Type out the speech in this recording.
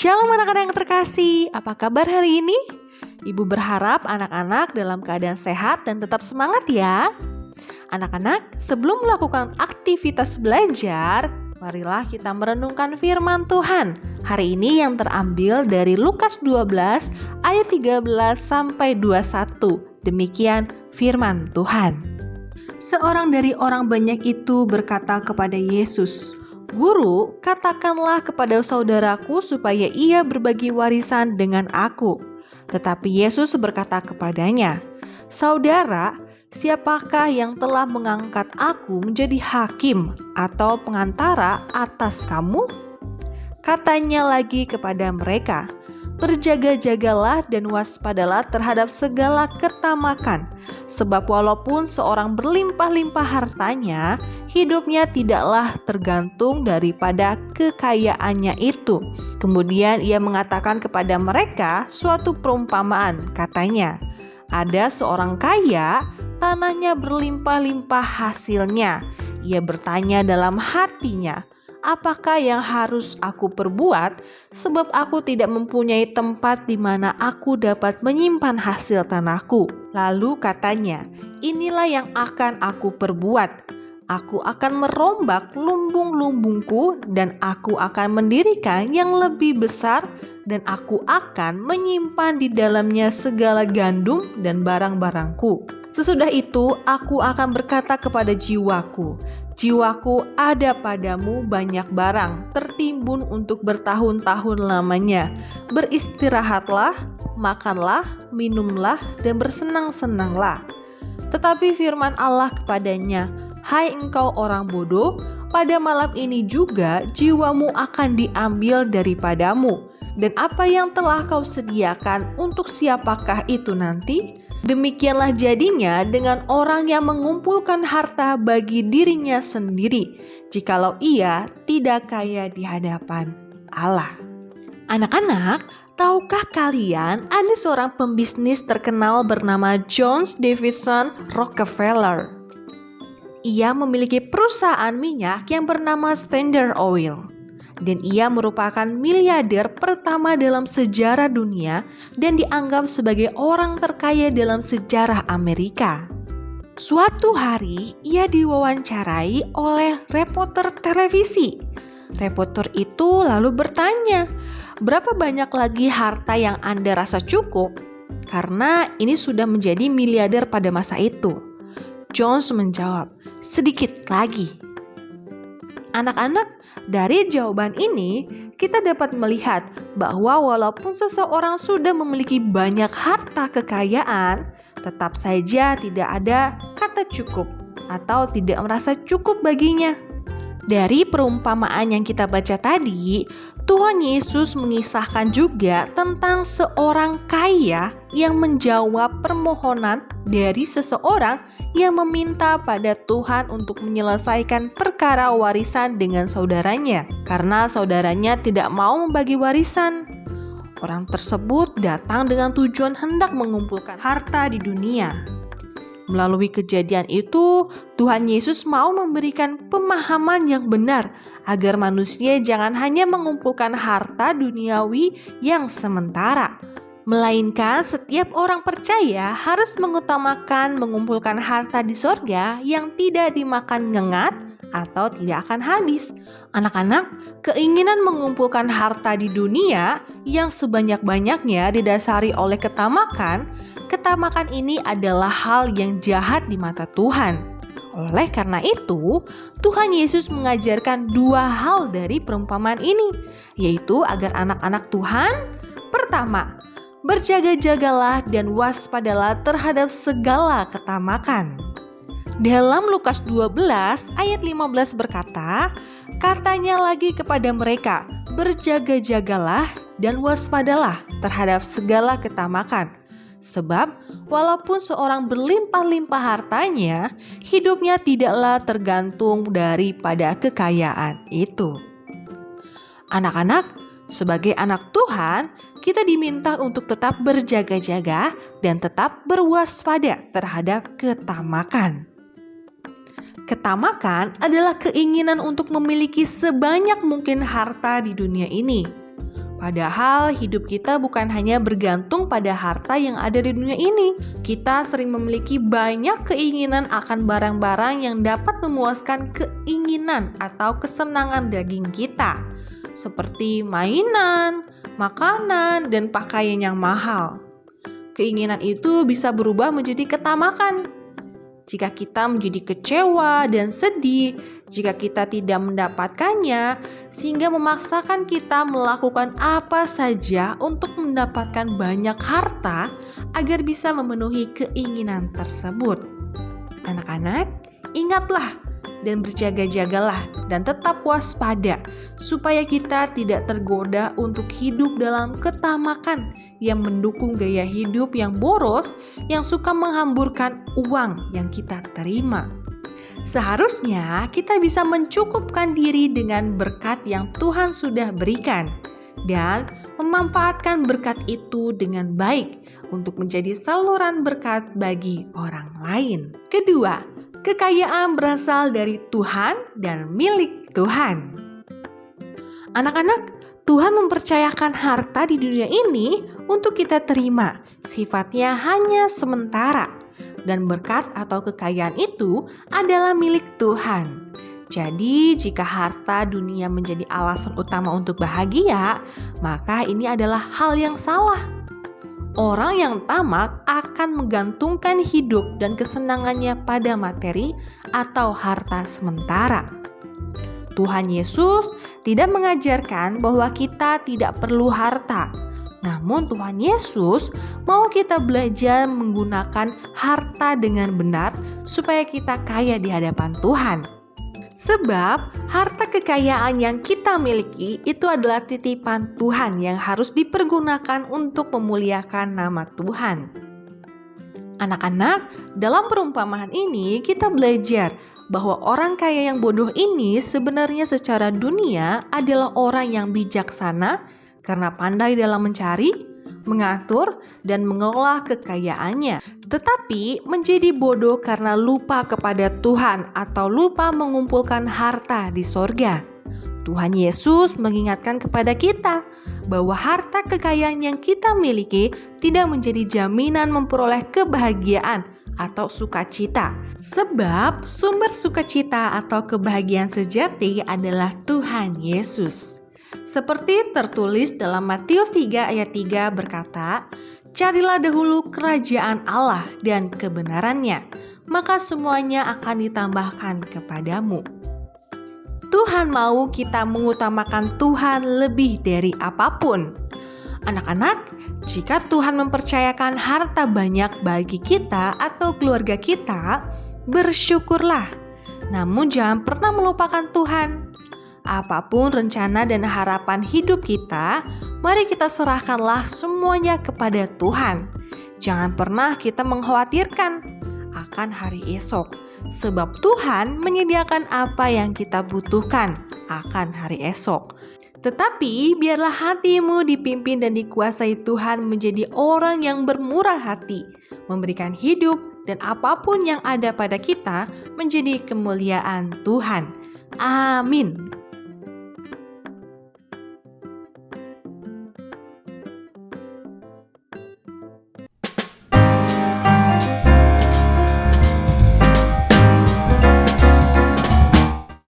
Shalom anak-anak yang terkasih, apa kabar hari ini? Ibu berharap anak-anak dalam keadaan sehat dan tetap semangat ya. Anak-anak, sebelum melakukan aktivitas belajar, marilah kita merenungkan firman Tuhan. Hari ini yang terambil dari Lukas 12 ayat 13 sampai 21. Demikian firman Tuhan. Seorang dari orang banyak itu berkata kepada Yesus, "Guru, katakanlah kepada saudaraku supaya ia berbagi warisan dengan aku." Tetapi Yesus berkata kepadanya, "Saudara, siapakah yang telah mengangkat aku menjadi hakim atau pengantara atas kamu?" Katanya lagi kepada mereka, "Berjaga-jagalah dan waspadalah terhadap segala ketamakan, sebab walaupun seorang berlimpah-limpah hartanya, hidupnya tidaklah tergantung daripada kekayaannya itu." Kemudian ia mengatakan kepada mereka suatu perumpamaan, katanya, "Ada seorang kaya, tanahnya berlimpah-limpah hasilnya. Ia bertanya dalam hatinya, 'Apakah yang harus aku perbuat? Sebab aku tidak mempunyai tempat di mana aku dapat menyimpan hasil tanahku.' Lalu katanya, 'Inilah yang akan aku perbuat. Aku akan merombak lumbung-lumbungku dan aku akan mendirikan yang lebih besar dan aku akan menyimpan di dalamnya segala gandum dan barang-barangku. Sesudah itu aku akan berkata kepada jiwaku, jiwaku, ada padamu banyak barang, tertimbun untuk bertahun-tahun lamanya. Beristirahatlah, makanlah, minumlah, dan bersenang-senanglah." Tetapi firman Allah kepadanya, "Hai engkau orang bodoh, pada malam ini juga jiwamu akan diambil daripadamu. Dan apa yang telah kau sediakan, untuk siapakah itu nanti? Demikianlah jadinya dengan orang yang mengumpulkan harta bagi dirinya sendiri, jikalau ia tidak kaya di hadapan Allah." Anak-anak, tahukah kalian ada seorang pembisnis terkenal bernama John Davidson Rockefeller? Ia memiliki perusahaan minyak yang bernama Standard Oil. Dan ia merupakan miliarder pertama dalam sejarah dunia dan dianggap sebagai orang terkaya dalam sejarah Amerika. Suatu hari, ia diwawancarai oleh reporter televisi. Reporter itu lalu bertanya, "Berapa banyak lagi harta yang Anda rasa cukup?" Karena ini sudah menjadi miliarder pada masa itu. Jones menjawab, "Sedikit lagi." Anak-anak, dari jawaban ini kita dapat melihat bahwa walaupun seseorang sudah memiliki banyak harta kekayaan, tetap saja tidak ada kata cukup atau tidak merasa cukup baginya. Dari perumpamaan yang kita baca tadi, Tuhan Yesus mengisahkan juga tentang seorang kaya yang menjawab permohonan dari seseorang yang meminta pada Tuhan untuk menyelesaikan perkara warisan dengan saudaranya, karena saudaranya tidak mau membagi warisan. Orang tersebut datang dengan tujuan hendak mengumpulkan harta di dunia. Melalui kejadian itu, Tuhan Yesus mau memberikan pemahaman yang benar agar manusia jangan hanya mengumpulkan harta duniawi yang sementara, melainkan setiap orang percaya harus mengutamakan mengumpulkan harta di sorga yang tidak dimakan ngengat atau tidak akan habis. Anak-anak, keinginan mengumpulkan harta di dunia yang sebanyak-banyaknya didasari oleh ketamakan ini adalah hal yang jahat di mata Tuhan. Oleh karena itu, Tuhan Yesus mengajarkan dua hal dari perumpamaan ini, yaitu agar anak-anak Tuhan, pertama, berjaga-jagalah dan waspadalah terhadap segala ketamakan. Dalam Lukas 12 ayat 15 berkata, katanya lagi kepada mereka, "Berjaga-jagalah dan waspadalah terhadap segala ketamakan. Sebab walaupun seorang berlimpah-limpah hartanya, hidupnya tidaklah tergantung daripada kekayaan itu." Anak-anak, sebagai anak Tuhan, kita diminta untuk tetap berjaga-jaga dan tetap berwaspada terhadap ketamakan. Ketamakan adalah keinginan untuk memiliki sebanyak mungkin harta di dunia ini. Padahal hidup kita bukan hanya bergantung pada harta yang ada di dunia ini. Kita sering memiliki banyak keinginan akan barang-barang yang dapat memuaskan keinginan atau kesenangan daging kita, seperti mainan, makanan, dan pakaian yang mahal. Keinginan itu bisa berubah menjadi ketamakan. Jika kita menjadi kecewa dan sedih jika kita tidak mendapatkannya, sehingga memaksakan kita melakukan apa saja untuk mendapatkan banyak harta agar bisa memenuhi keinginan tersebut. Anak-anak, ingatlah dan berjaga-jagalah dan tetap waspada supaya kita tidak tergoda untuk hidup dalam ketamakan yang mendukung gaya hidup yang boros yang suka menghamburkan uang yang kita terima. Seharusnya kita bisa mencukupkan diri dengan berkat yang Tuhan sudah berikan dan memanfaatkan berkat itu dengan baik untuk menjadi saluran berkat bagi orang lain. Kedua, kekayaan berasal dari Tuhan dan milik Tuhan. Anak-anak, Tuhan mempercayakan harta di dunia ini untuk kita terima. Sifatnya hanya sementara, dan berkat atau kekayaan itu adalah milik Tuhan. Jadi, jika harta dunia menjadi alasan utama untuk bahagia, maka ini adalah hal yang salah. Orang yang tamak akan menggantungkan hidup dan kesenangannya pada materi atau harta sementara. Tuhan Yesus tidak mengajarkan bahwa kita tidak perlu harta. Namun Tuhan Yesus mau kita belajar menggunakan harta dengan benar supaya kita kaya di hadapan Tuhan. Sebab harta kekayaan yang kita miliki itu adalah titipan Tuhan yang harus dipergunakan untuk memuliakan nama Tuhan. Anak-anak, dalam perumpamaan ini kita belajar bahwa orang kaya yang bodoh ini sebenarnya secara dunia adalah orang yang bijaksana karena pandai dalam mencari, mengatur, dan mengelola kekayaannya. Tetapi menjadi bodoh karena lupa kepada Tuhan atau lupa mengumpulkan harta di sorga. Tuhan Yesus mengingatkan kepada kita bahwa harta kekayaan yang kita miliki tidak menjadi jaminan memperoleh kebahagiaan atau sukacita. Sebab sumber sukacita atau kebahagiaan sejati adalah Tuhan Yesus. Seperti tertulis dalam Matius 3 ayat 3 berkata, "Carilah dahulu kerajaan Allah dan kebenarannya, maka semuanya akan ditambahkan kepadamu." Tuhan mau kita mengutamakan Tuhan lebih dari apapun. Anak-anak, jika Tuhan mempercayakan harta banyak bagi kita atau keluarga kita, bersyukurlah. Namun jangan pernah melupakan Tuhan. Apapun rencana dan harapan hidup kita, mari kita serahkanlah semuanya kepada Tuhan. Jangan pernah kita mengkhawatirkan akan hari esok, sebab Tuhan menyediakan apa yang kita butuhkan akan hari esok. Tetapi biarlah hatimu dipimpin dan dikuasai Tuhan menjadi orang yang bermurah hati, memberikan hidup dan apapun yang ada pada kita menjadi kemuliaan Tuhan. Amin.